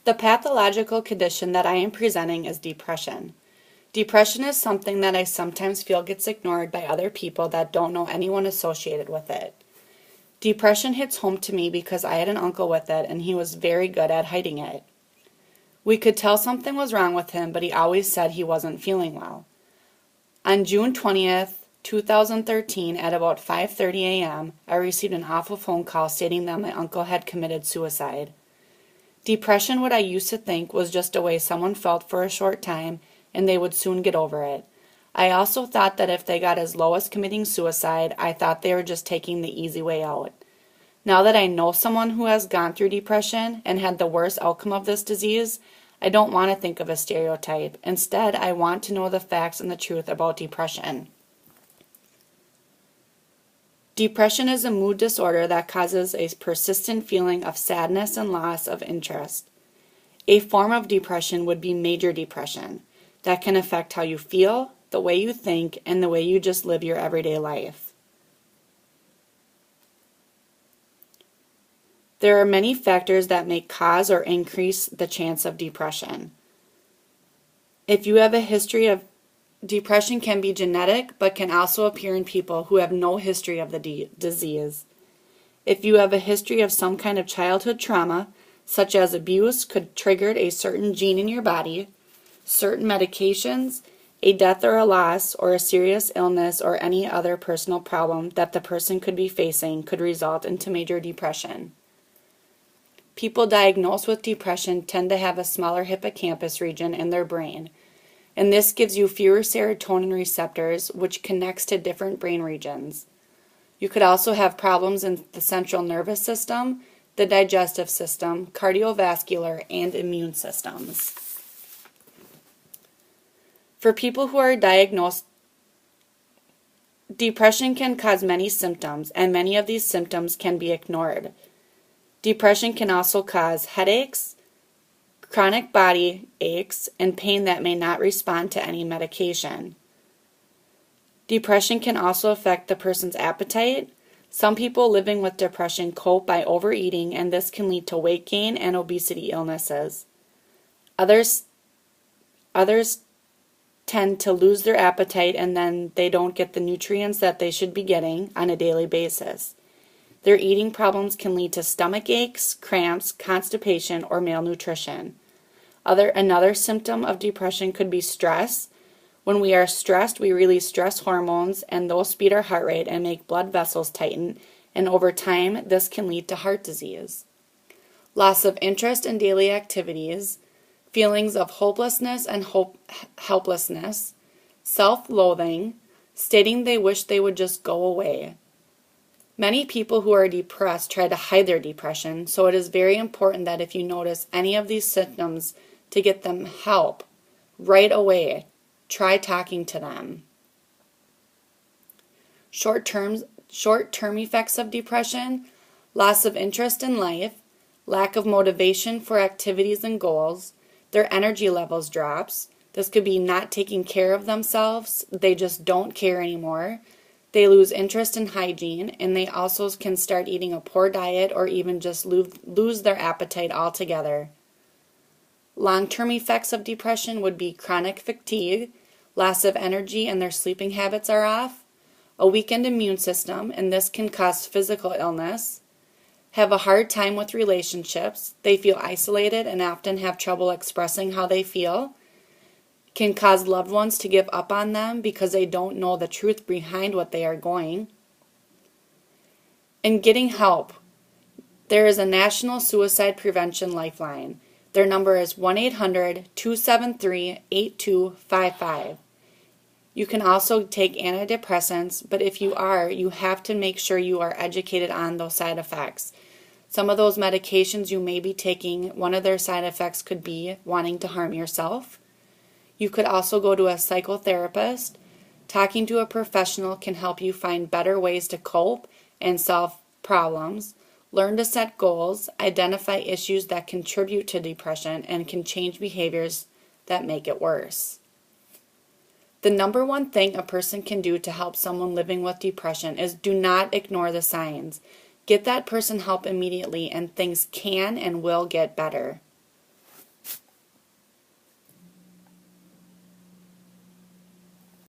The pathological condition that I am presenting is depression. Depression is something that I sometimes feel gets ignored by other people that don't know anyone associated with it. Depression hits home to me because I had an uncle with it and he was very good at hiding it. We could tell something was wrong with him, but he always said he wasn't feeling well. On June 20th, 2013, at about 5:30 a.m., I received an awful phone call stating that my uncle had committed suicide. Depression, what I used to think, was just a way someone felt for a short time and they would soon get over it. I also thought that if they got as low as committing suicide, I thought they were just taking the easy way out. Now that I know someone who has gone through depression and had the worst outcome of this disease, I don't want to think of a stereotype. Instead, I want to know the facts and the truth about depression. Depression is a mood disorder that causes a persistent feeling of sadness and loss of interest. A form of depression would be major depression that can affect how you feel, the way you think, and the way you just live your everyday life. There are many factors that may cause or increase the chance of depression. If you have a history of depression, can be genetic, but can also appear in people who have no history of the disease. If you have a history of some kind of childhood trauma, such as abuse, could trigger a certain gene in your body, certain medications, a death or a loss, or a serious illness or any other personal problem that the person could be facing could result into major depression. People diagnosed with depression tend to have a smaller hippocampus region in their brain, and this gives you fewer serotonin receptors, which connects to different brain regions. You could also have problems in the central nervous system, the digestive system, cardiovascular, and immune systems. For people who are diagnosed, depression can cause many symptoms, and many of these symptoms can be ignored. Depression can also cause headaches, chronic body aches, and pain that may not respond to any medication. Depression can also affect the person's appetite. Some people living with depression cope by overeating, and this can lead to weight gain and obesity illnesses. Others tend to lose their appetite and then they don't get the nutrients that they should be getting on a daily basis. Their eating problems can lead to stomach aches, cramps, constipation, or malnutrition. Another symptom of depression could be stress. When we are stressed, we release stress hormones, and those speed our heart rate and make blood vessels tighten, and over time, this can lead to heart disease. Loss of interest in daily activities, feelings of hopelessness and helplessness, self-loathing, stating they wish they would just go away. Many people who are depressed try to hide their depression, so it is very important that if you notice any of these symptoms, to get them help right away. Try talking to them. Short-term effects of depression: loss of interest in life, lack of motivation for activities and goals, their energy levels drops. This could be not taking care of themselves, they just don't care anymore. They lose interest in hygiene, and they also can start eating a poor diet or even just lose their appetite altogether. Long-term effects of depression would be chronic fatigue, loss of energy and their sleeping habits are off, a weakened immune system, and this can cause physical illness, have a hard time with relationships, they feel isolated and often have trouble expressing how they feel, can cause loved ones to give up on them because they don't know the truth behind what they are going. And getting help. There is a National Suicide Prevention Lifeline. Their number is 1-800-273-8255. You can also take antidepressants, but if you are, you have to make sure you are educated on those side effects. Some of those medications you may be taking, one of their side effects could be wanting to harm yourself. You could also go to a psychotherapist. Talking to a professional can help you find better ways to cope and solve problems. Learn to set goals, identify issues that contribute to depression, and can change behaviors that make it worse. The number one thing a person can do to help someone living with depression is do not ignore the signs. Get that person help immediately, and things can and will get better.